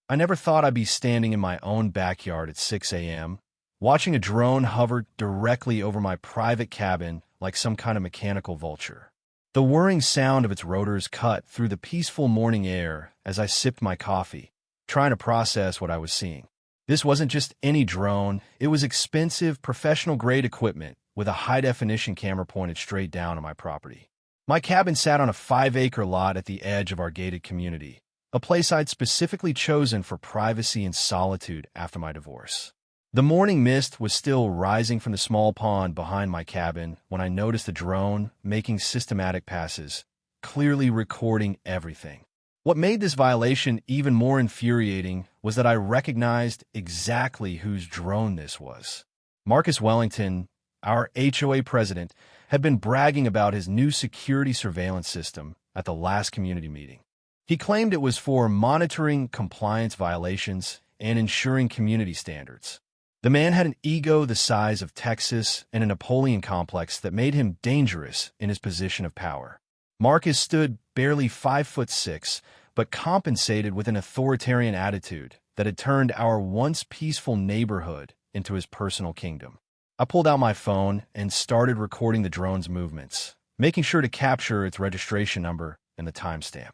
I never thought I'd be standing in my own backyard at 6 a.m., watching a drone hover directly over my private cabin like some kind of mechanical vulture. The whirring sound of its rotors cut through the peaceful morning air as I sipped my coffee, trying to process what I was seeing. This wasn't just any drone, it was expensive, professional-grade equipment with a high-definition camera pointed straight down on my property. My cabin sat on a 5-acre lot at the edge of our gated community, a place I'd specifically chosen for privacy and solitude after my divorce. The morning mist was still rising from the small pond behind my cabin when I noticed the drone making systematic passes, clearly recording everything. What made this violation even more infuriating was that I recognized exactly whose drone this was. Marcus Wellington, our HOA president, had been bragging about his new security surveillance system at the last community meeting. He claimed it was for monitoring compliance violations and ensuring community standards. The man had an ego the size of Texas and a Napoleon complex that made him dangerous in his position of power. Marcus stood barely 5'6", but compensated with an authoritarian attitude that had turned our once peaceful neighborhood into his personal kingdom. I pulled out my phone and started recording the drone's movements, making sure to capture its registration number and the timestamp.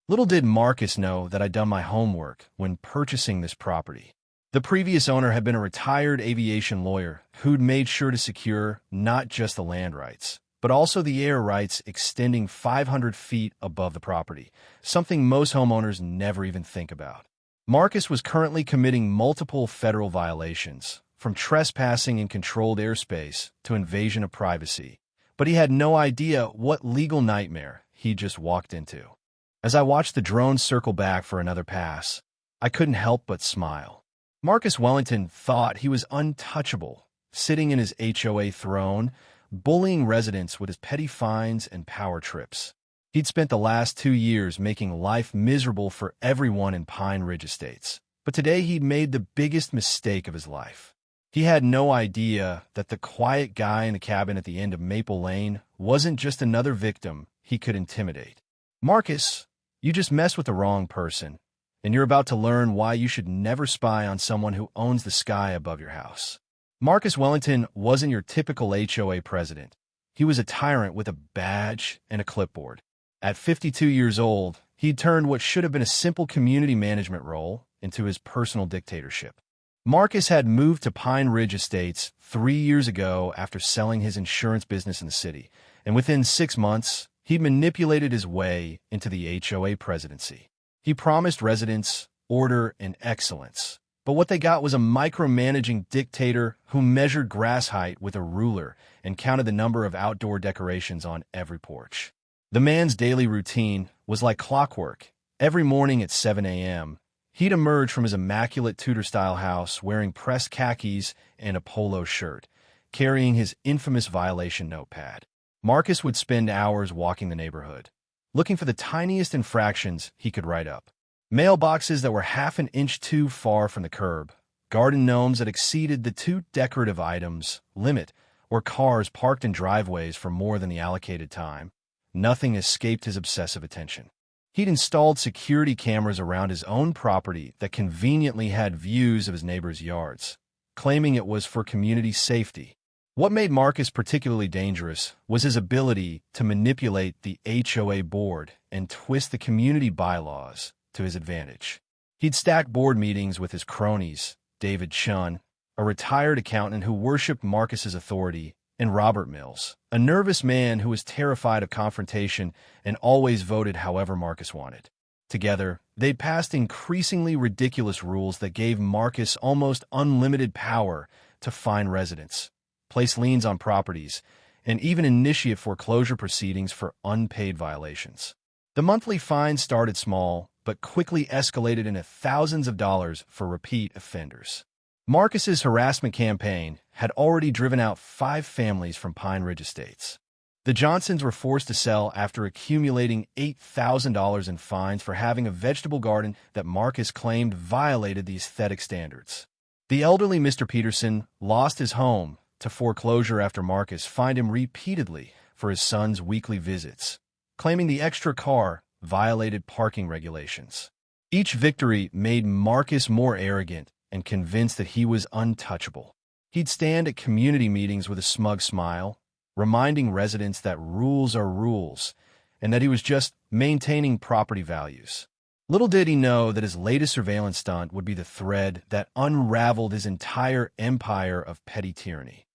Little did Marcus know that I'd done my homework when purchasing this property. The previous owner had been a retired aviation lawyer who'd made sure to secure not just the land rights, but also the air rights extending 500 feet above the property, something most homeowners never even think about. Marcus was currently committing multiple federal violations, from trespassing in controlled airspace to invasion of privacy, but he had no idea what legal nightmare he just walked into. As I watched the drone circle back for another pass, I couldn't help but smile. Marcus Wellington thought he was untouchable, sitting in his HOA throne, bullying residents with his petty fines and power trips. He'd spent the last 2 years making life miserable for everyone in Pine Ridge Estates, but today he'd made the biggest mistake of his life. He had no idea that the quiet guy in the cabin at the end of Maple Lane wasn't just another victim he could intimidate. Marcus, you just messed with the wrong person, and you're about to learn why you should never spy on someone who owns the sky above your house. Marcus Wellington wasn't your typical HOA president. He was a tyrant with a badge and a clipboard. At 52 years old, he'd turned what should have been a simple community management role into his personal dictatorship. Marcus had moved to Pine Ridge Estates 3 years ago after selling his insurance business in the city, and within 6 months, he'd manipulated his way into the HOA presidency. He promised residents order and excellence, but what they got was a micromanaging dictator who measured grass height with a ruler and counted the number of outdoor decorations on every porch. The man's daily routine was like clockwork. Every morning at 7 a.m., he'd emerge from his immaculate Tudor-style house wearing pressed khakis and a polo shirt, carrying his infamous violation notepad. Marcus would spend hours walking the neighborhood, looking for the tiniest infractions he could write up. Mailboxes that were half an inch too far from the curb, garden gnomes that exceeded the too decorative items limit, or cars parked in driveways for more than the allocated time. Nothing escaped his obsessive attention. He'd installed security cameras around his own property that conveniently had views of his neighbors' yards, claiming it was for community safety. What made Marcus particularly dangerous was his ability to manipulate the HOA board and twist the community bylaws to his advantage. He'd stack board meetings with his cronies, David Chun, a retired accountant who worshipped Marcus's authority, and Robert Mills, a nervous man who was terrified of confrontation and always voted however Marcus wanted. Together, they passed increasingly ridiculous rules that gave Marcus almost unlimited power to fine residents, place liens on properties, and even initiate foreclosure proceedings for unpaid violations. The monthly fines started small, but quickly escalated into thousands of dollars for repeat offenders. Marcus's harassment campaign had already driven out 5 families from Pine Ridge Estates. The Johnsons were forced to sell after accumulating $8,000 in fines for having a vegetable garden that Marcus claimed violated the aesthetic standards. The elderly Mr. Peterson lost his home to foreclosure after Marcus fined him repeatedly for his son's weekly visits, claiming the extra car violated parking regulations. Each victory made Marcus more arrogant and convinced that he was untouchable. He'd stand at community meetings with a smug smile, reminding residents that rules are rules and that he was just maintaining property values. Little did he know that his latest surveillance stunt would be the thread that unraveled his entire empire of petty tyranny.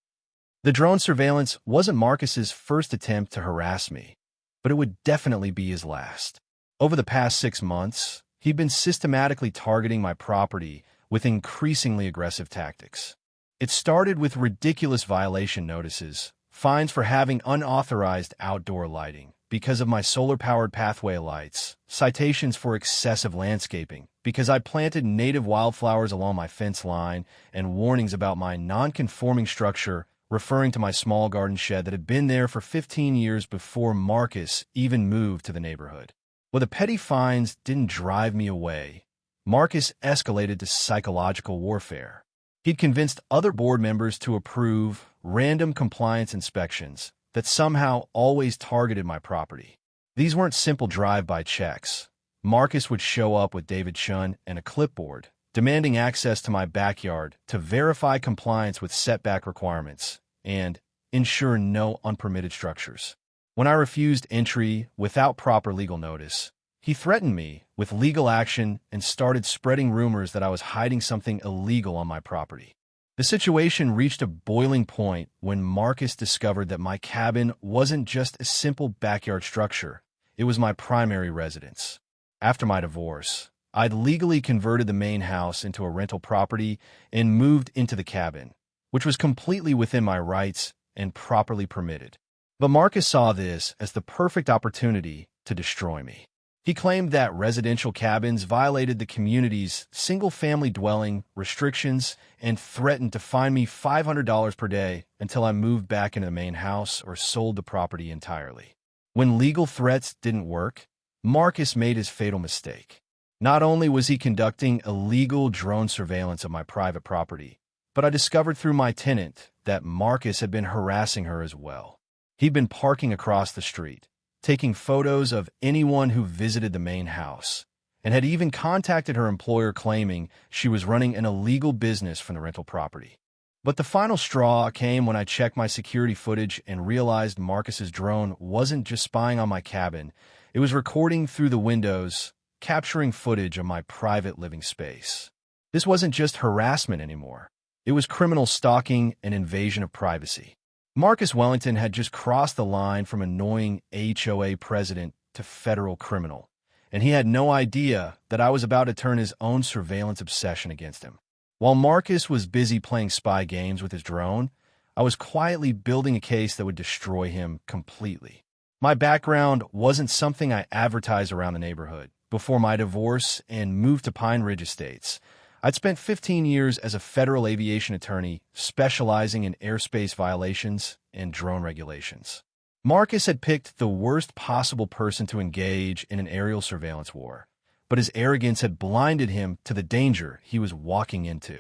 The drone surveillance wasn't Marcus's first attempt to harass me, but it would definitely be his last. Over the past 6 months, he'd been systematically targeting my property with increasingly aggressive tactics. It started with ridiculous violation notices, fines for having unauthorized outdoor lighting because of my solar-powered pathway lights, citations for excessive landscaping because I planted native wildflowers along my fence line, and warnings about my non-conforming structure, referring to my small garden shed that had been there for 15 years before Marcus even moved to the neighborhood. Well, the petty fines didn't drive me away. Marcus escalated to psychological warfare. He'd convinced other board members to approve random compliance inspections that somehow always targeted my property. These weren't simple drive-by checks. Marcus would show up with David Chun and a clipboard, demanding access to my backyard to verify compliance with setback requirements and ensure no unpermitted structures. When I refused entry without proper legal notice, he threatened me with legal action and started spreading rumors that I was hiding something illegal on my property. The situation reached a boiling point when Marcus discovered that my cabin wasn't just a simple backyard structure, it was my primary residence. After my divorce, I'd legally converted the main house into a rental property and moved into the cabin, which was completely within my rights and properly permitted. But Marcus saw this as the perfect opportunity to destroy me. He claimed that residential cabins violated the community's single-family dwelling restrictions and threatened to fine me $500 per day until I moved back into the main house or sold the property entirely. When legal threats didn't work, Marcus made his fatal mistake. Not only was he conducting illegal drone surveillance of my private property, but I discovered through my tenant that Marcus had been harassing her as well. He'd been parking across the street, taking photos of anyone who visited the main house, and had even contacted her employer claiming she was running an illegal business from the rental property. But the final straw came when I checked my security footage and realized Marcus's drone wasn't just spying on my cabin, it was recording through the windows, capturing footage of my private living space. This wasn't just harassment anymore. It was criminal stalking and invasion of privacy. Marcus Wellington had just crossed the line from annoying HOA president to federal criminal, and he had no idea that I was about to turn his own surveillance obsession against him. While Marcus was busy playing spy games with his drone, I was quietly building a case that would destroy him completely. My background wasn't something I advertised around the neighborhood. Before my divorce and move to Pine Ridge Estates, I'd spent 15 years as a federal aviation attorney specializing in airspace violations and drone regulations. Marcus had picked the worst possible person to engage in an aerial surveillance war, but his arrogance had blinded him to the danger he was walking into.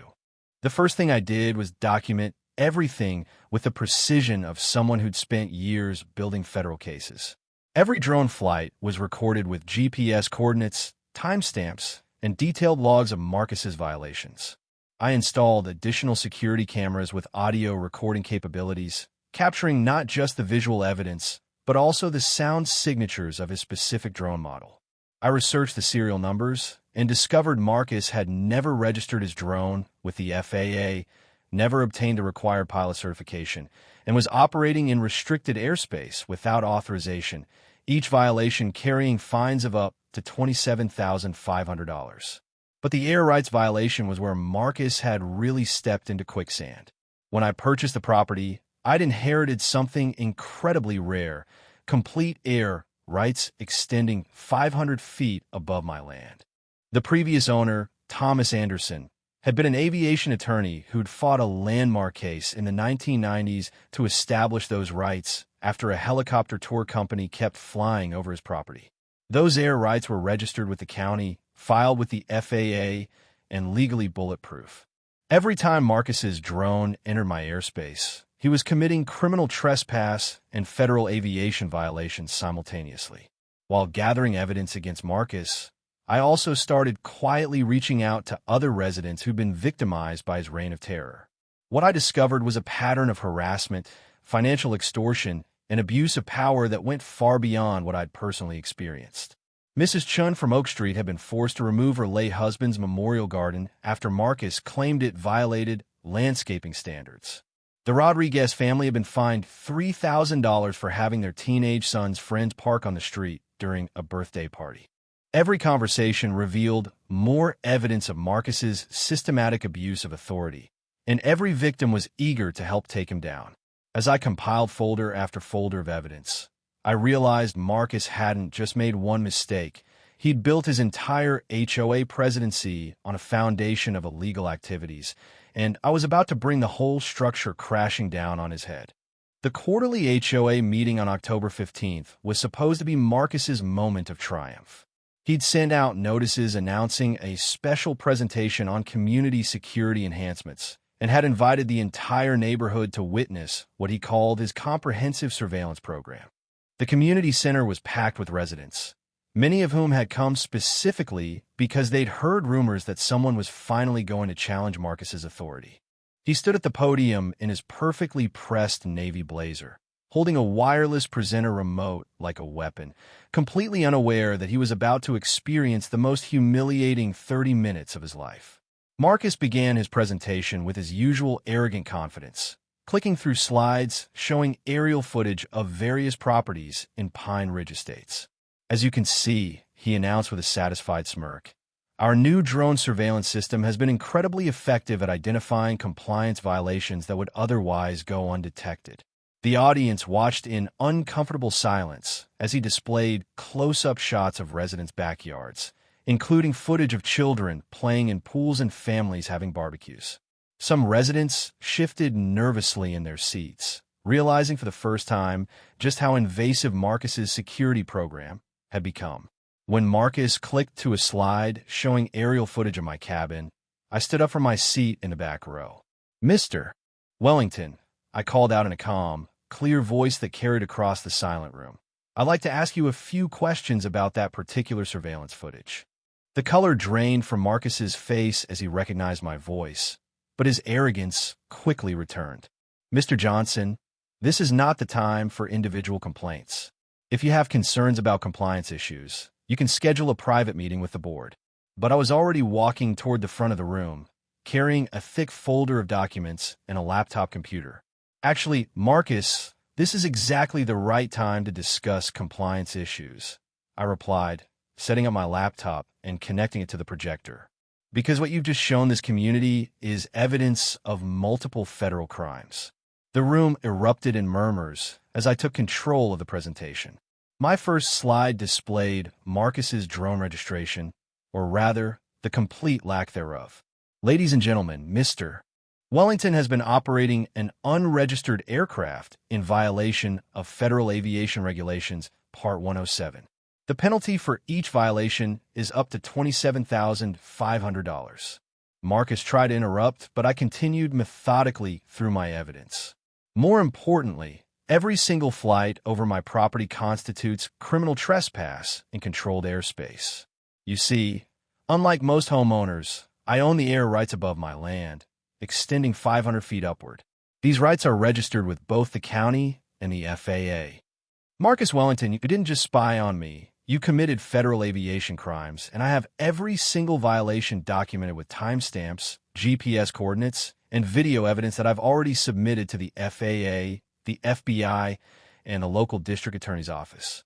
The first thing I did was document everything with the precision of someone who'd spent years building federal cases. Every drone flight was recorded with GPS coordinates, timestamps, and detailed logs of Marcus's violations. I installed additional security cameras with audio recording capabilities, capturing not just the visual evidence, but also the sound signatures of his specific drone model. I researched the serial numbers and discovered Marcus had never registered his drone with the FAA, never obtained the required pilot certification, and was operating in restricted airspace without authorization, each violation carrying fines of up to $27,500. But the air rights violation was where Marcus had really stepped into quicksand. When I purchased the property, I'd inherited something incredibly rare, complete air rights extending 500 feet above my land. The previous owner, Thomas Anderson, had been an aviation attorney who'd fought a landmark case in the 1990s to establish those rights after a helicopter tour company kept flying over his property. Those air rights were registered with the county, filed with the FAA, and legally bulletproof. Every time Marcus's drone entered my airspace, he was committing criminal trespass and federal aviation violations simultaneously. While gathering evidence against Marcus, I also started quietly reaching out to other residents who'd been victimized by his reign of terror. What I discovered was a pattern of harassment, financial extortion, and abuse of power that went far beyond what I'd personally experienced. Mrs. Chun from Oak Street had been forced to remove her late husband's memorial garden after Marcus claimed it violated landscaping standards. The Rodriguez family had been fined $3,000 for having their teenage son's friends park on the street during a birthday party. Every conversation revealed more evidence of Marcus's systematic abuse of authority, and every victim was eager to help take him down. As I compiled folder after folder of evidence, I realized Marcus hadn't just made one mistake. He'd built his entire HOA presidency on a foundation of illegal activities, and I was about to bring the whole structure crashing down on his head. The quarterly HOA meeting on October 15th was supposed to be Marcus's moment of triumph. He'd send out notices announcing a special presentation on community security enhancements and had invited the entire neighborhood to witness what he called his comprehensive surveillance program. The community center was packed with residents, many of whom had come specifically because they'd heard rumors that someone was finally going to challenge Marcus's authority. He stood at the podium in his perfectly pressed navy blazer, holding a wireless presenter remote like a weapon, completely unaware that he was about to experience the most humiliating 30 minutes of his life. Marcus began his presentation with his usual arrogant confidence, clicking through slides showing aerial footage of various properties in Pine Ridge Estates. As you can see, he announced with a satisfied smirk, our new drone surveillance system has been incredibly effective at identifying compliance violations that would otherwise go undetected. The audience watched in uncomfortable silence as he displayed close-up shots of residents' backyards, including footage of children playing in pools and families having barbecues. Some residents shifted nervously in their seats, realizing for the first time just how invasive Marcus's security program had become. When Marcus clicked to a slide showing aerial footage of my cabin, I stood up from my seat in the back row. Mr. Wellington, I called out in a calm, clear voice that carried across the silent room. I'd like to ask you a few questions about that particular surveillance footage. The color drained from Marcus's face as he recognized my voice, but his arrogance quickly returned. Mr. Johnson, this is not the time for individual complaints. If you have concerns about compliance issues, you can schedule a private meeting with the board. But I was already walking toward the front of the room, carrying a thick folder of documents and a laptop computer. Actually, Marcus, this is exactly the right time to discuss compliance issues, I replied, setting up my laptop and connecting it to the projector. Because what you've just shown this community is evidence of multiple federal crimes. The room erupted in murmurs as I took control of the presentation. My first slide displayed Marcus's drone registration, or rather, the complete lack thereof. Ladies and gentlemen, Mr. Wellington has been operating an unregistered aircraft in violation of Federal Aviation Regulations, Part 107. The penalty for each violation is up to $27,500. Marcus tried to interrupt, but I continued methodically through my evidence. More importantly, every single flight over my property constitutes criminal trespass in controlled airspace. You see, unlike most homeowners, I own the air rights above my land, extending 500 feet upward. These rights are registered with both the county and the FAA. Marcus Wellington, you didn't just spy on me. You committed federal aviation crimes, and I have every single violation documented with timestamps, GPS coordinates, and video evidence that I've already submitted to the FAA, the FBI, and the local district attorney's office.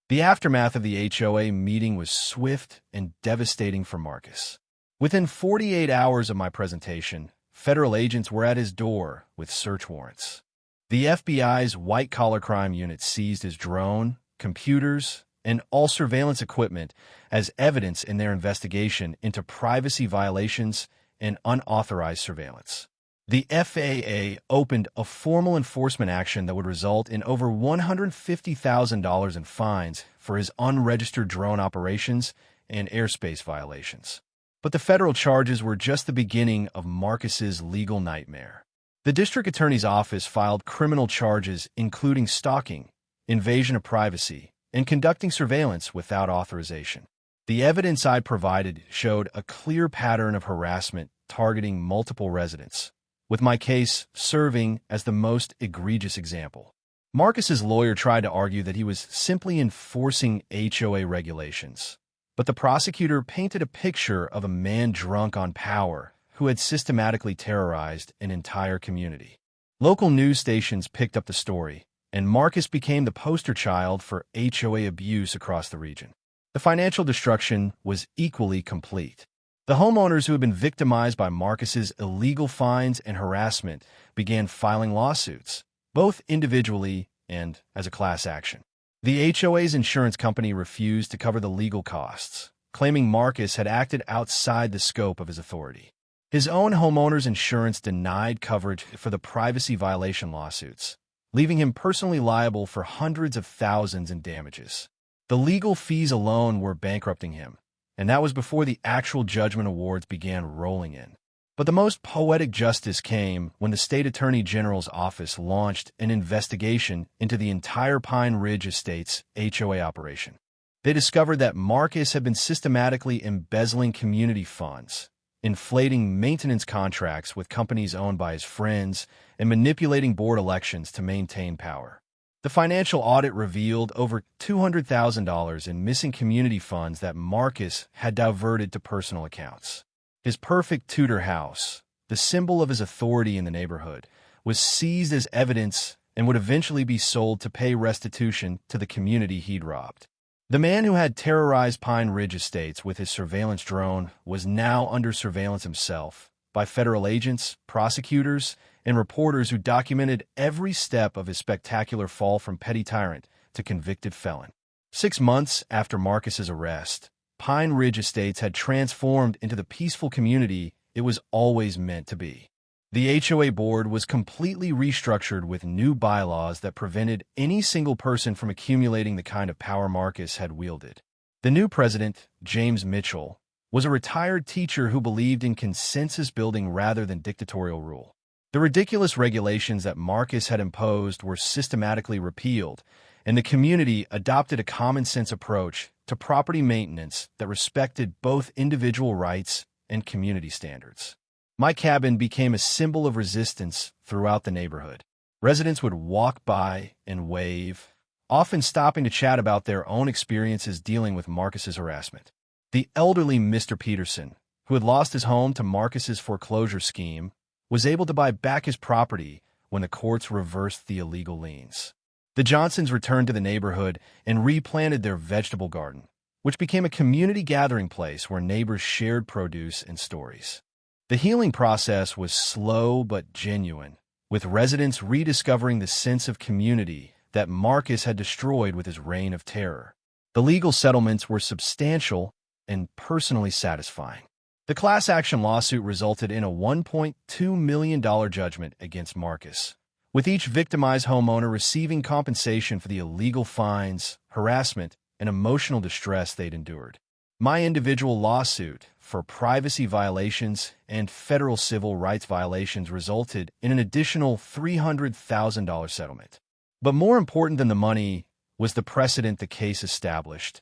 The aftermath of the HOA meeting was swift and devastating for Marcus. Within 48 hours of my presentation, federal agents were at his door with search warrants. The FBI's white-collar crime unit seized his drone, computers, and all surveillance equipment as evidence in their investigation into privacy violations and unauthorized surveillance. The FAA opened a formal enforcement action that would result in over $150,000 in fines for his unregistered drone operations and airspace violations. But the federal charges were just the beginning of Marcus's legal nightmare. The district attorney's office filed criminal charges including stalking, invasion of privacy, and conducting surveillance without authorization. The evidence I provided showed a clear pattern of harassment targeting multiple residents, with my case serving as the most egregious example. Marcus's lawyer tried to argue that he was simply enforcing HOA regulations, but the prosecutor painted a picture of a man drunk on power who had systematically terrorized an entire community. Local news stations picked up the story, and Marcus became the poster child for HOA abuse across the region. The financial destruction was equally complete. The homeowners who had been victimized by Marcus's illegal fines and harassment began filing lawsuits, both individually and as a class action. The HOA's insurance company refused to cover the legal costs, claiming Marcus had acted outside the scope of his authority. His own homeowner's insurance denied coverage for the privacy violation lawsuits, leaving him personally liable for hundreds of thousands in damages. The legal fees alone were bankrupting him, and that was before the actual judgment awards began rolling in. But the most poetic justice came when the state attorney general's office launched an investigation into the entire Pine Ridge Estate's HOA operation. They discovered that Marcus had been systematically embezzling community funds, inflating maintenance contracts with companies owned by his friends, and manipulating board elections to maintain power. The financial audit revealed over $200,000 in missing community funds that Marcus had diverted to personal accounts. His perfect Tudor house, the symbol of his authority in the neighborhood, was seized as evidence and would eventually be sold to pay restitution to the community he'd robbed. The man who had terrorized Pine Ridge Estates with his surveillance drone was now under surveillance himself by federal agents, prosecutors, and reporters who documented every step of his spectacular fall from petty tyrant to convicted felon. 6 months after Marcus's arrest, Pine Ridge Estates had transformed into the peaceful community it was always meant to be. The HOA board was completely restructured with new bylaws that prevented any single person from accumulating the kind of power Marcus had wielded. The new president, James Mitchell, was a retired teacher who believed in consensus building rather than dictatorial rule. The ridiculous regulations that Marcus had imposed were systematically repealed, and the community adopted a common-sense approach to property maintenance that respected both individual rights and community standards. My cabin became a symbol of resistance throughout the neighborhood. Residents would walk by and wave, often stopping to chat about their own experiences dealing with Marcus's harassment. The elderly Mr. Peterson, who had lost his home to Marcus's foreclosure scheme, was able to buy back his property when the courts reversed the illegal liens. The Johnsons returned to the neighborhood and replanted their vegetable garden, which became a community gathering place where neighbors shared produce and stories. The healing process was slow but genuine, with residents rediscovering the sense of community that Marcus had destroyed with his reign of terror. The legal settlements were substantial and personally satisfying. The class action lawsuit resulted in a $1.2 million judgment against Marcus, with each victimized homeowner receiving compensation for the illegal fines, harassment, and emotional distress they'd endured. My individual lawsuit for privacy violations and federal civil rights violations resulted in an additional $300,000 settlement. But more important than the money was the precedent the case established.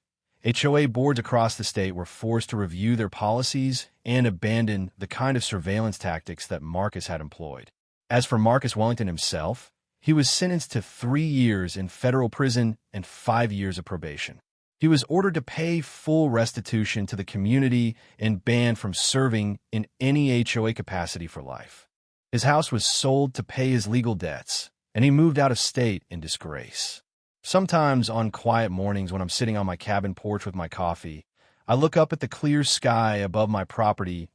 HOA boards across the state were forced to review their policies and abandon the kind of surveillance tactics that Marcus had employed. As for Marcus Wellington himself, he was sentenced to 3 years in federal prison and 5 years of probation. He was ordered to pay full restitution to the community and banned from serving in any HOA capacity for life. His house was sold to pay his legal debts, and he moved out of state in disgrace. Sometimes on quiet mornings when I'm sitting on my cabin porch with my coffee, I look up at the clear sky above my property,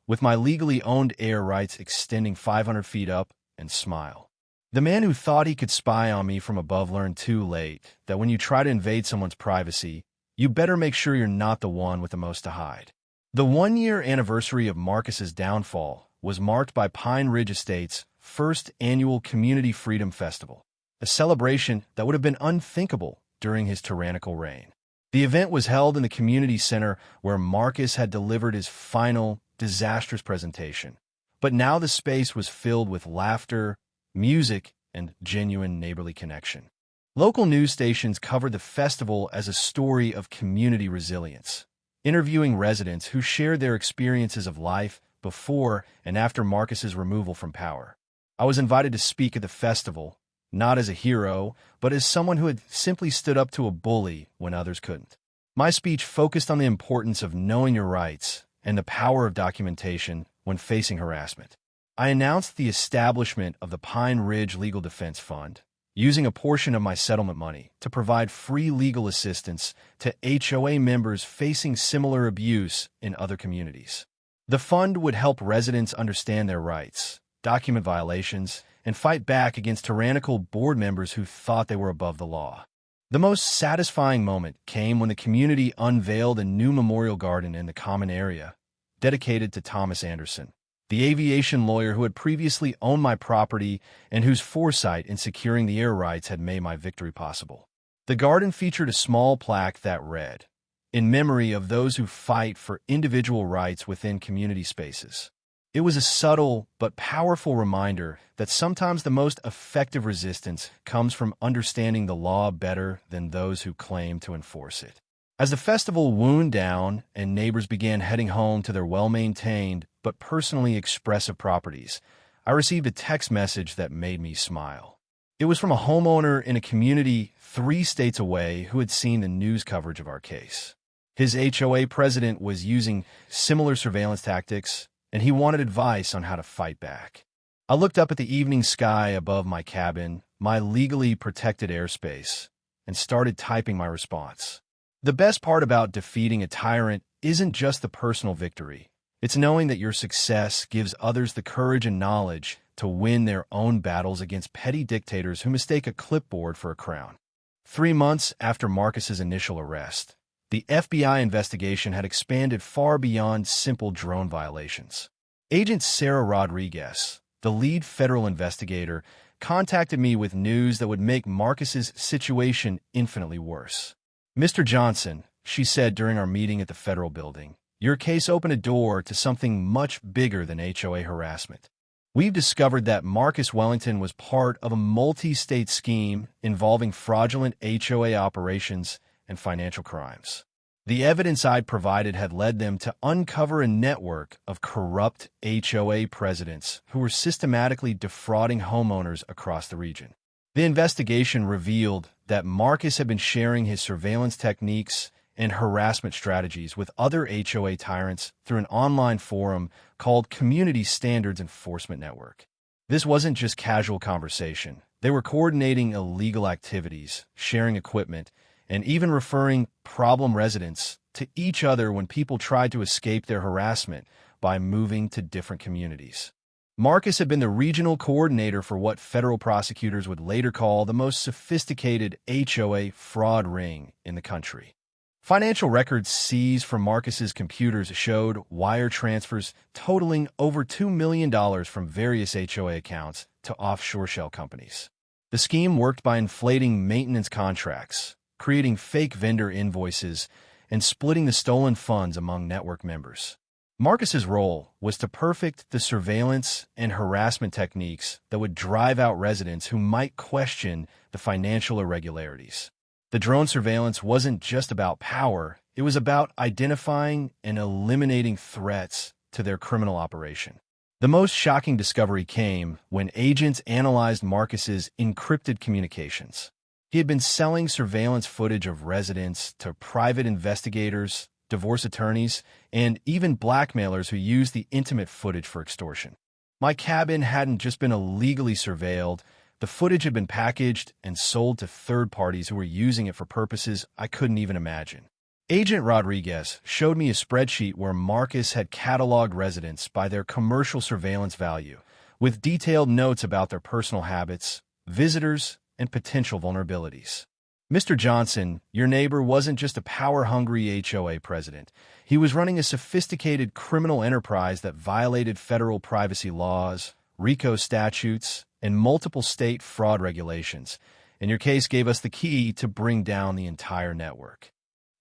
with my legally owned air rights extending 500 feet up, and smile. The man who thought he could spy on me from above learned too late that when you try to invade someone's privacy, you better make sure you're not the one with the most to hide. The 1-year anniversary of Marcus's downfall was marked by Pine Ridge Estate's first annual Community Freedom Festival, a celebration that would have been unthinkable during his tyrannical reign. The event was held in the community center where Marcus had delivered his final, disastrous presentation. But now the space was filled with laughter, music, and genuine neighborly connection. Local news stations covered the festival as a story of community resilience, interviewing residents who shared their experiences of life before and after Marcus's removal from power. I was invited to speak at the festival, not as a hero, but as someone who had simply stood up to a bully when others couldn't. My speech focused on the importance of knowing your rights and the power of documentation when facing harassment. I announced the establishment of the Pine Ridge Legal Defense Fund, using a portion of my settlement money to provide free legal assistance to HOA members facing similar abuse in other communities. The fund would help residents understand their rights, document violations, and fight back against tyrannical board members who thought they were above the law. The most satisfying moment came when the community unveiled a new memorial garden in the common area, dedicated to Thomas Anderson, the aviation lawyer who had previously owned my property and whose foresight in securing the air rights had made my victory possible. The garden featured a small plaque that read, "In memory of those who fight for individual rights within community spaces." It was a subtle but powerful reminder that sometimes the most effective resistance comes from understanding the law better than those who claim to enforce it. As the festival wound down and neighbors began heading home to their well-maintained but personally expressive properties, I received a text message that made me smile. It was from a homeowner in a community 3 states away who had seen the news coverage of our case. His HOA president was using similar surveillance tactics, and he wanted advice on how to fight back. I looked up at the evening sky above my cabin, my legally protected airspace, and started typing my response. The best part about defeating a tyrant isn't just the personal victory. It's knowing that your success gives others the courage and knowledge to win their own battles against petty dictators who mistake a clipboard for a crown. 3 months after Marcus's initial arrest, the FBI investigation had expanded far beyond simple drone violations. Agent Sarah Rodriguez, the lead federal investigator, contacted me with news that would make Marcus's situation infinitely worse. "Mr. Johnson," she said during our meeting at the federal building, "your case opened a door to something much bigger than HOA harassment. We've discovered that Marcus Wellington was part of a multi-state scheme involving fraudulent HOA operations and financial crimes. The evidence I'd provided had led them to uncover a network of corrupt HOA presidents who were systematically defrauding homeowners across the region. The investigation revealed that Marcus had been sharing his surveillance techniques and harassment strategies with other HOA tyrants through an online forum called Community Standards Enforcement Network. This wasn't just casual conversation. They were coordinating illegal activities, sharing equipment, and even referring problem residents to each other when people tried to escape their harassment by moving to different communities. Marcus had been the regional coordinator for what federal prosecutors would later call the most sophisticated HOA fraud ring in the country. Financial records seized from Marcus's computers showed wire transfers totaling over $2 million from various HOA accounts to offshore shell companies. The scheme worked by inflating maintenance contracts, creating fake vendor invoices, and splitting the stolen funds among network members. Marcus's role was to perfect the surveillance and harassment techniques that would drive out residents who might question the financial irregularities. The drone surveillance wasn't just about power, it was about identifying and eliminating threats to their criminal operation. The most shocking discovery came when agents analyzed Marcus's encrypted communications. He had been selling surveillance footage of residents to private investigators, divorce attorneys, and even blackmailers who used the intimate footage for extortion. My cabin hadn't just been illegally surveilled, the footage had been packaged and sold to third parties who were using it for purposes I couldn't even imagine. Agent Rodriguez showed me a spreadsheet where Marcus had cataloged residents by their commercial surveillance value, with detailed notes about their personal habits, visitors, and potential vulnerabilities. Mr. Johnson, your neighbor, wasn't just a power-hungry HOA president. He was running a sophisticated criminal enterprise that violated federal privacy laws, RICO statutes, and multiple state fraud regulations, and your case gave us the key to bring down the entire network.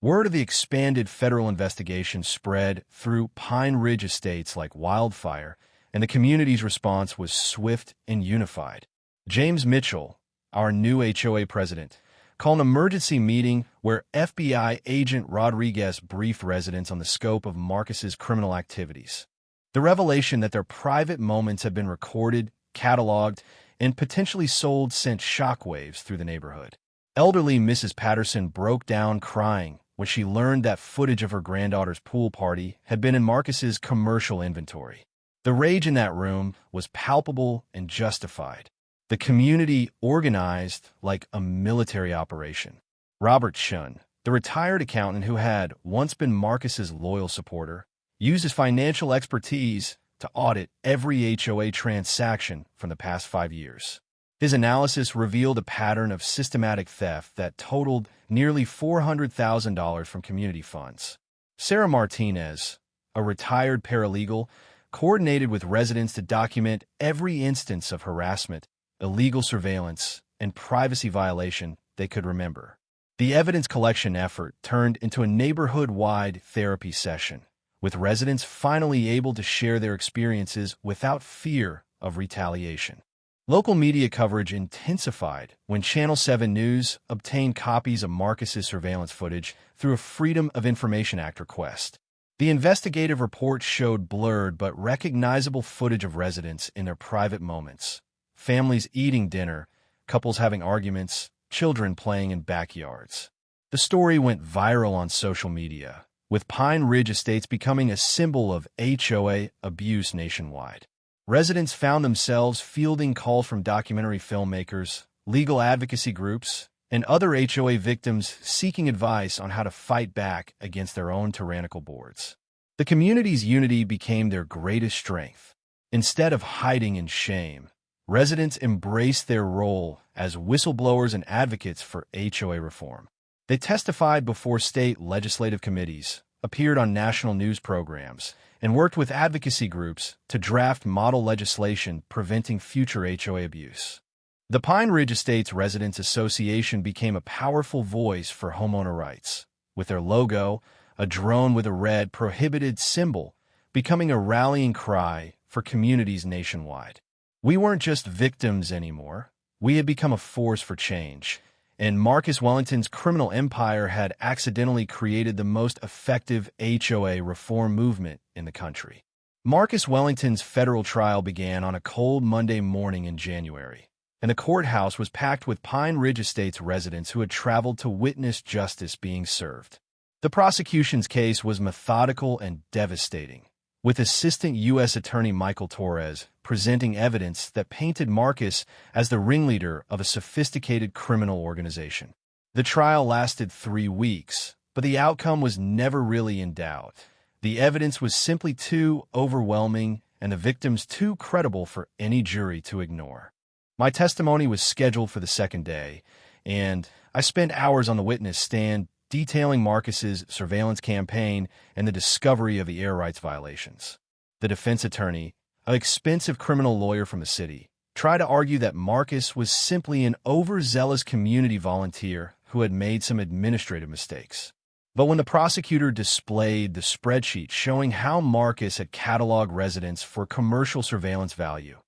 Word of the expanded federal investigation spread through Pine Ridge estates like wildfire, and the community's response was swift and unified. James Mitchell, our new HOA president, called an emergency meeting where FBI agent Rodriguez briefed residents on the scope of Marcus's criminal activities. The revelation that their private moments had been recorded, cataloged, and potentially sold sent shockwaves through the neighborhood. Elderly Mrs. Patterson broke down crying when she learned that footage of her granddaughter's pool party had been in Marcus's commercial inventory. The rage in that room was palpable and justified. The community organized like a military operation. Robert Chun, the retired accountant who had once been Marcus's loyal supporter, used his financial expertise to audit every HOA transaction from the past 5 years. His analysis revealed a pattern of systematic theft that totaled nearly $400,000 from community funds. Sarah Martinez, a retired paralegal, coordinated with residents to document every instance of harassment, illegal surveillance, and privacy violation they could remember. The evidence collection effort turned into a neighborhood-wide therapy session, with residents finally able to share their experiences without fear of retaliation. Local media coverage intensified when Channel 7 News obtained copies of Marcus's surveillance footage through a Freedom of Information Act request. The investigative report showed blurred but recognizable footage of residents in their private moments, families eating dinner, couples having arguments, children playing in backyards. The story went viral on social media, with Pine Ridge Estates becoming a symbol of HOA abuse nationwide. Residents found themselves fielding calls from documentary filmmakers, legal advocacy groups, and other HOA victims seeking advice on how to fight back against their own tyrannical boards. The community's unity became their greatest strength. Instead of hiding in shame, residents embraced their role as whistleblowers and advocates for HOA reform. They testified before state legislative committees, appeared on national news programs, and worked with advocacy groups to draft model legislation preventing future HOA abuse. The Pine Ridge Estates Residents Association became a powerful voice for homeowner rights, with their logo, a drone with a red prohibited symbol, becoming a rallying cry for communities nationwide. We weren't just victims anymore. We had become a force for change, and Marcus Wellington's criminal empire had accidentally created the most effective HOA reform movement in the country. Marcus Wellington's federal trial began on a cold Monday morning in January, and the courthouse was packed with Pine Ridge Estates residents who had traveled to witness justice being served. The prosecution's case was methodical and devastating, with Assistant U.S. Attorney Michael Torres presenting evidence that painted Marcus as the ringleader of a sophisticated criminal organization. The trial lasted 3 weeks, but the outcome was never really in doubt. The evidence was simply too overwhelming and the victims too credible for any jury to ignore. My testimony was scheduled for the second day, and I spent hours on the witness stand detailing Marcus's surveillance campaign and the discovery of the air rights violations. The defense attorney, an expensive criminal lawyer from the city, tried to argue that Marcus was simply an overzealous community volunteer who had made some administrative mistakes. But when the prosecutor displayed the spreadsheet showing how Marcus had cataloged residents for commercial surveillance value,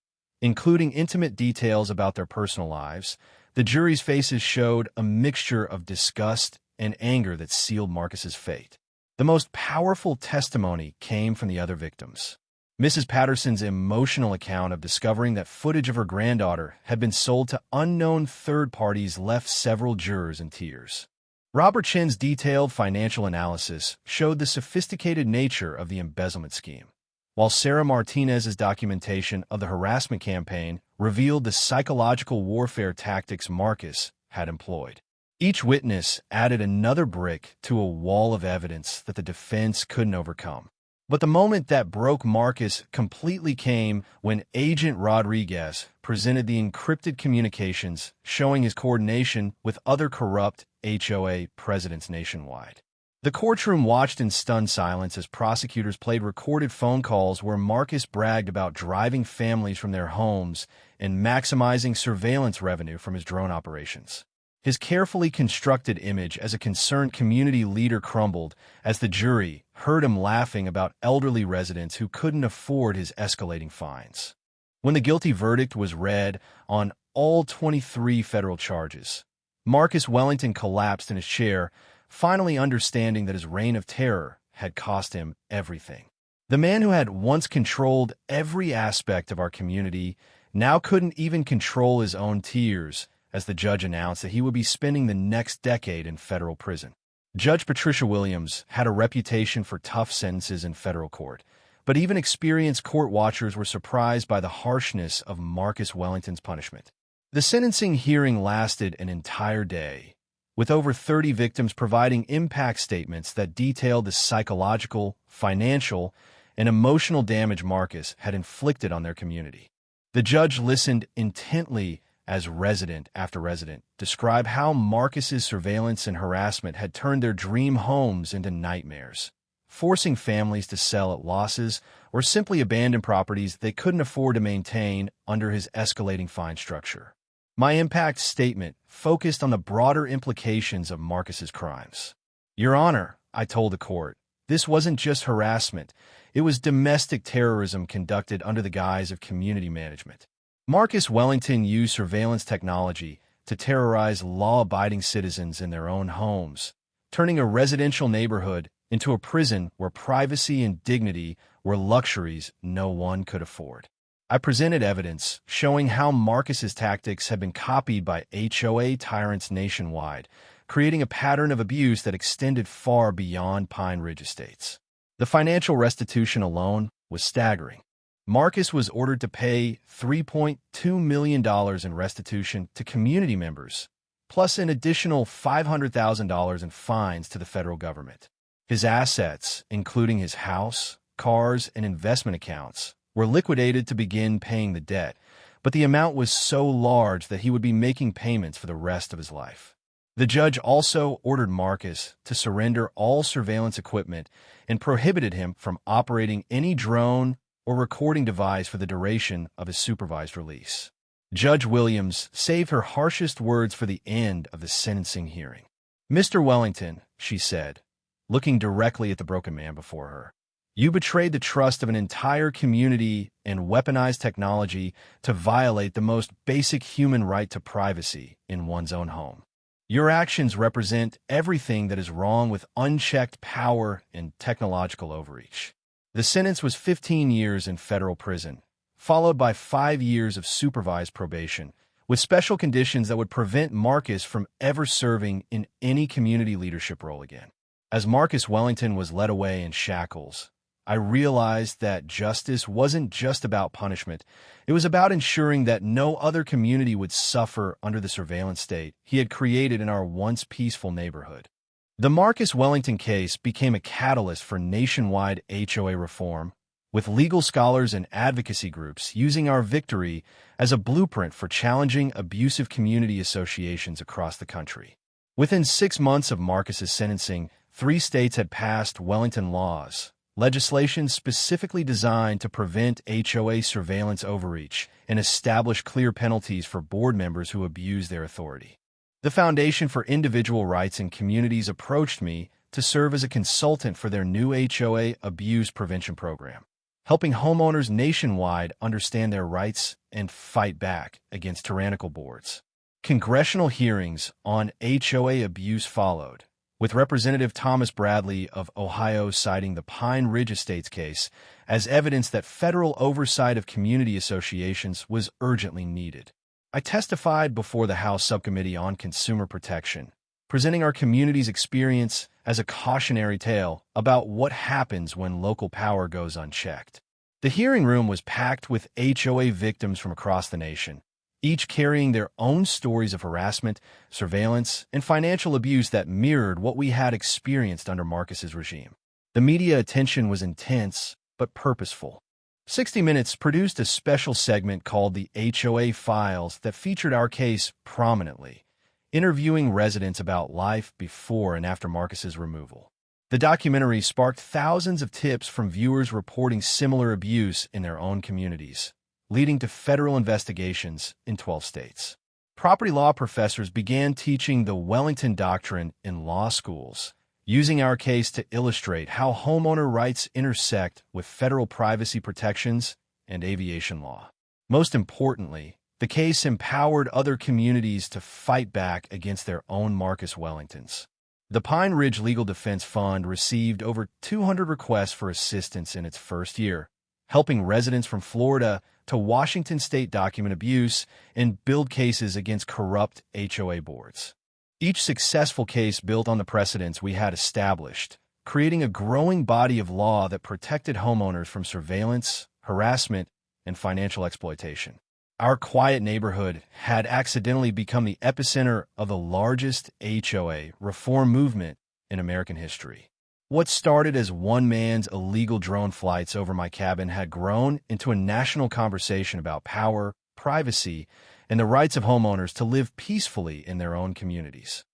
including intimate details about their personal lives, the jury's faces showed a mixture of disgust and anger that sealed Marcus's fate. The most powerful testimony came from the other victims. Mrs. Patterson's emotional account of discovering that footage of her granddaughter had been sold to unknown third parties left several jurors in tears. Robert Chin's detailed financial analysis showed the sophisticated nature of the embezzlement scheme, while Sarah Martinez's documentation of the harassment campaign revealed the psychological warfare tactics Marcus had employed. Each witness added another brick to a wall of evidence that the defense couldn't overcome. But the moment that broke Marcus completely came when Agent Rodriguez presented the encrypted communications showing his coordination with other corrupt HOA presidents nationwide. The courtroom watched in stunned silence as prosecutors played recorded phone calls where Marcus bragged about driving families from their homes and maximizing surveillance revenue from his drone operations. His carefully constructed image as a concerned community leader crumbled as the jury heard him laughing about elderly residents who couldn't afford his escalating fines. When the guilty verdict was read on all 23 federal charges, Marcus Wellington collapsed in his chair, finally understanding that his reign of terror had cost him everything. The man who had once controlled every aspect of our community now couldn't even control his own tears as the judge announced that he would be spending the next decade in federal prison. Judge Patricia Williams had a reputation for tough sentences in federal court, but even experienced court watchers were surprised by the harshness of Marcus Wellington's punishment. The sentencing hearing lasted an entire day, with over 30 victims providing impact statements that detailed the psychological, financial, and emotional damage Marcus had inflicted on their community. The judge listened intently as resident after resident described how Marcus's surveillance and harassment had turned their dream homes into nightmares, forcing families to sell at losses or simply abandon properties they couldn't afford to maintain under his escalating fine structure. My impact statement focused on the broader implications of Marcus's crimes. Your Honor, I told the court, this wasn't just harassment. It was domestic terrorism conducted under the guise of community management. Marcus Wellington used surveillance technology to terrorize law-abiding citizens in their own homes, turning a residential neighborhood into a prison where privacy and dignity were luxuries no one could afford. I presented evidence showing how Marcus's tactics had been copied by HOA tyrants nationwide, creating a pattern of abuse that extended far beyond Pine Ridge estates. The financial restitution alone was staggering. Marcus was ordered to pay $3.2 million in restitution to community members, plus an additional $500,000 in fines to the federal government. His assets, including his house, cars, and investment accounts, were liquidated to begin paying the debt, but the amount was so large that he would be making payments for the rest of his life. The judge also ordered Marcus to surrender all surveillance equipment and prohibited him from operating any drone or recording device for the duration of his supervised release. Judge Williams saved her harshest words for the end of the sentencing hearing. "Mr. Wellington," she said, looking directly at the broken man before her, "you betrayed the trust of an entire community and weaponized technology to violate the most basic human right to privacy in one's own home. Your actions represent everything that is wrong with unchecked power and technological overreach." The sentence was 15 years in federal prison, followed by 5 years of supervised probation, with special conditions that would prevent Marcus from ever serving in any community leadership role again. As Marcus Wellington was led away in shackles, I realized that justice wasn't just about punishment. It was about ensuring that no other community would suffer under the surveillance state he had created in our once peaceful neighborhood. The Marcus Wellington case became a catalyst for nationwide HOA reform, with legal scholars and advocacy groups using our victory as a blueprint for challenging abusive community associations across the country. Within 6 months of Marcus's sentencing, 3 states had passed Wellington laws, legislation specifically designed to prevent HOA surveillance overreach and establish clear penalties for board members who abuse their authority. The Foundation for Individual Rights in Communities approached me to serve as a consultant for their new HOA abuse prevention program, helping homeowners nationwide understand their rights and fight back against tyrannical boards. Congressional hearings on HOA abuse followed, with Representative Thomas Bradley of Ohio citing the Pine Ridge Estates case as evidence that federal oversight of community associations was urgently needed. I testified before the House Subcommittee on Consumer Protection, presenting our community's experience as a cautionary tale about what happens when local power goes unchecked. The hearing room was packed with HOA victims from across the nation, each carrying their own stories of harassment, surveillance, and financial abuse that mirrored what we had experienced under Marcus's regime. The media attention was intense but purposeful. 60 Minutes produced a special segment called the HOA Files that featured our case prominently, interviewing residents about life before and after Marcus's removal. The documentary sparked thousands of tips from viewers reporting similar abuse in their own communities, leading to federal investigations in 12 states. Property law professors began teaching the Wellington Doctrine in law schools, using our case to illustrate how homeowner rights intersect with federal privacy protections and aviation law. Most importantly, The case empowered other communities to fight back against their own Marcus Wellingtons. The Pine Ridge Legal Defense Fund received over 200 requests for assistance in its first year, helping residents from Florida to Washington state document abuse and build cases against corrupt HOA boards. Each successful case built on the precedents we had established, creating a growing body of law that protected homeowners from surveillance, harassment, and financial exploitation. Our quiet neighborhood had accidentally become the epicenter of the largest HOA reform movement in American history. What started as one man's illegal drone flights over my cabin had grown into a national conversation about power, privacy, and the rights of homeowners to live peacefully in their own communities.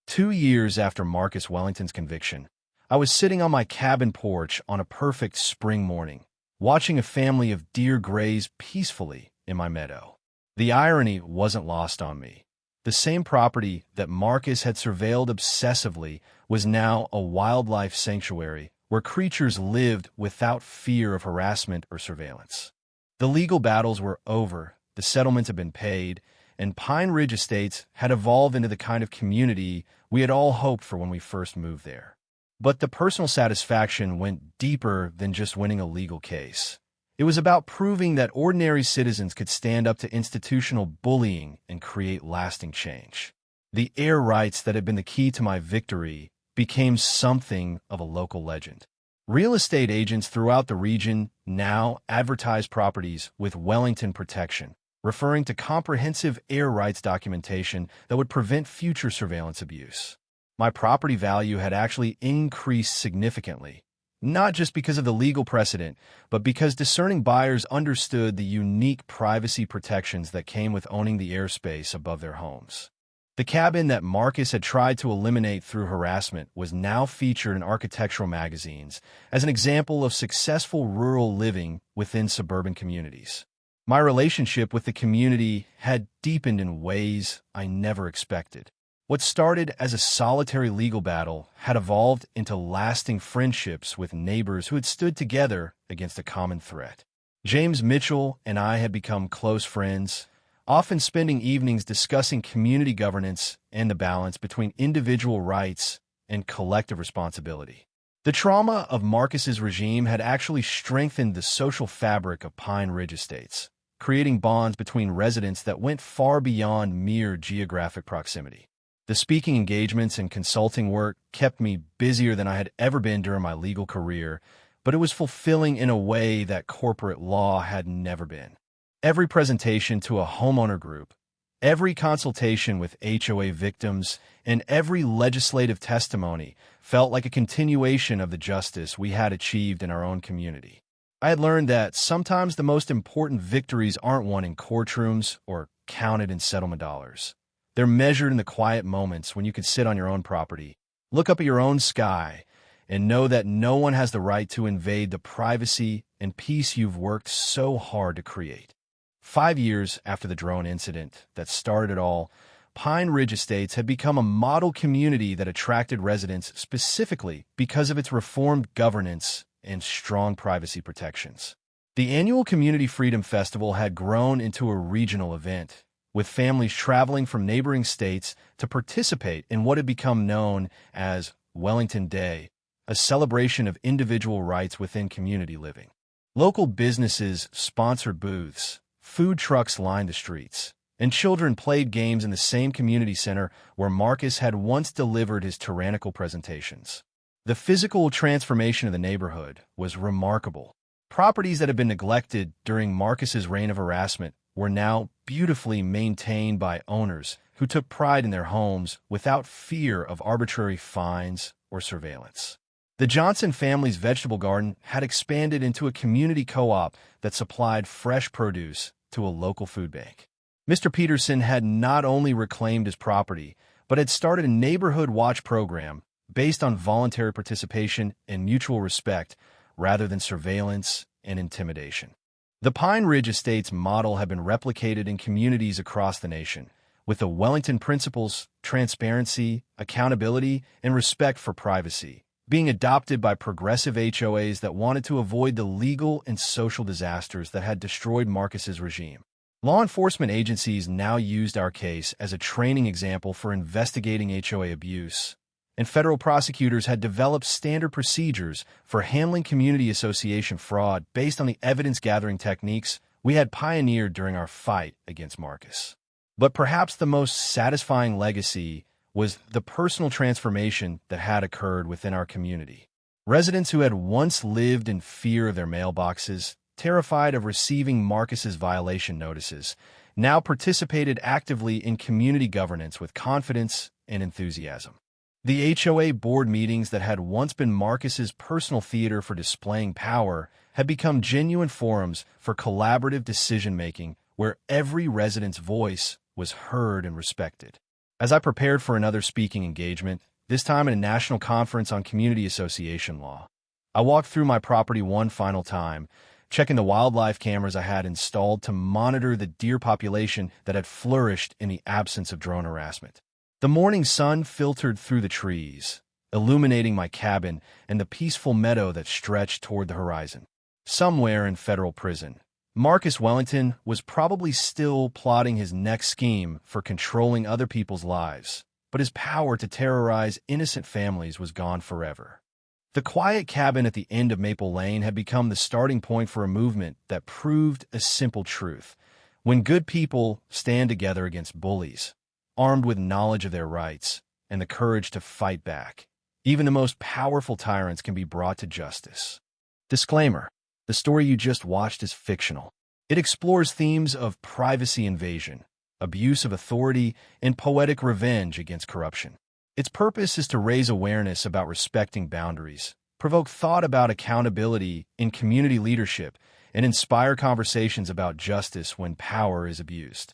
2 years after Marcus Wellington's conviction, I was sitting on my cabin porch on a perfect spring morning, watching a family of deer graze peacefully in my meadow. The irony wasn't lost on me. The same property that Marcus had surveilled obsessively was now a wildlife sanctuary where creatures lived without fear of harassment or surveillance. The legal battles were over, the settlements had been paid, and Pine Ridge Estates had evolved into the kind of community we had all hoped for when we first moved there. But the personal satisfaction went deeper than just winning a legal case. It was about proving that ordinary citizens could stand up to institutional bullying and create lasting change. The air rights that had been the key to my victory became something of a local legend. Real estate agents throughout the region now advertise properties with Wellington protection, referring to comprehensive air rights documentation that would prevent future surveillance abuse. My property value had actually increased significantly, not just because of the legal precedent, but because discerning buyers understood the unique privacy protections that came with owning the airspace above their homes. The cabin that Marcus had tried to eliminate through harassment was now featured in architectural magazines as an example of successful rural living within suburban communities. My relationship with the community had deepened in ways I never expected. What started as a solitary legal battle had evolved into lasting friendships with neighbors who had stood together against a common threat. James Mitchell and I had become close friends, often spending evenings discussing community governance and the balance between individual rights and collective responsibility. The trauma of Marcus's regime had actually strengthened the social fabric of Pine Ridge Estates, creating bonds between residents that went far beyond mere geographic proximity. The speaking engagements and consulting work kept me busier than I had ever been during my legal career, but it was fulfilling in a way that corporate law had never been. Every presentation to a homeowner group, every consultation with HOA victims, and every legislative testimony felt like a continuation of the justice we had achieved in our own community. I had learned that sometimes the most important victories aren't won in courtrooms or counted in settlement dollars. They're measured in the quiet moments when you can sit on your own property, look up at your own sky, and know that no one has the right to invade the privacy and peace you've worked so hard to create. 5 years after the drone incident that started it all, Pine Ridge Estates had become a model community that attracted residents specifically because of its reformed governance and strong privacy protections. The annual Community Freedom Festival had grown into a regional event, with families traveling from neighboring states to participate in what had become known as Wellington Day, a celebration of individual rights within community living. Local businesses sponsored booths, food trucks lined the streets, and children played games in the same community center where Marcus had once delivered his tyrannical presentations. The physical transformation of the neighborhood was remarkable. Properties that had been neglected during Marcus's reign of harassment were now beautifully maintained by owners who took pride in their homes without fear of arbitrary fines or surveillance. The Johnson family's vegetable garden had expanded into a community co-op that supplied fresh produce to a local food bank. Mr. Peterson had not only reclaimed his property, but had started a neighborhood watch program based on voluntary participation and mutual respect rather than surveillance and intimidation. The Pine Ridge Estates model had been replicated in communities across the nation, with the Wellington principles, transparency, accountability, and respect for privacy, being adopted by progressive HOAs that wanted to avoid the legal and social disasters that had destroyed Marcus's regime. Law enforcement agencies now used our case as a training example for investigating HOA abuse, and federal prosecutors had developed standard procedures for handling community association fraud based on the evidence-gathering techniques we had pioneered during our fight against Marcus. But perhaps the most satisfying legacy was the personal transformation that had occurred within our community. Residents who had once lived in fear of their mailboxes, terrified of receiving Marcus's violation notices, now participated actively in community governance with confidence and enthusiasm. The HOA board meetings that had once been Marcus's personal theater for displaying power had become genuine forums for collaborative decision-making where every resident's voice was heard and respected. As I prepared for another speaking engagement, this time at a national conference on community association law, I walked through my property one final time, checking the wildlife cameras I had installed to monitor the deer population that had flourished in the absence of drone harassment. The morning sun filtered through the trees, illuminating my cabin and the peaceful meadow that stretched toward the horizon. Somewhere in federal prison, Marcus Wellington was probably still plotting his next scheme for controlling other people's lives, but his power to terrorize innocent families was gone forever. The quiet cabin at the end of Maple Lane had become the starting point for a movement that proved a simple truth. When good people stand together against bullies, armed with knowledge of their rights and the courage to fight back, even the most powerful tyrants can be brought to justice. Disclaimer: the story you just watched is fictional. It explores themes of privacy invasion, abuse of authority, and poetic revenge against corruption. Its purpose is to raise awareness about respecting boundaries, provoke thought about accountability in community leadership, and inspire conversations about justice when power is abused.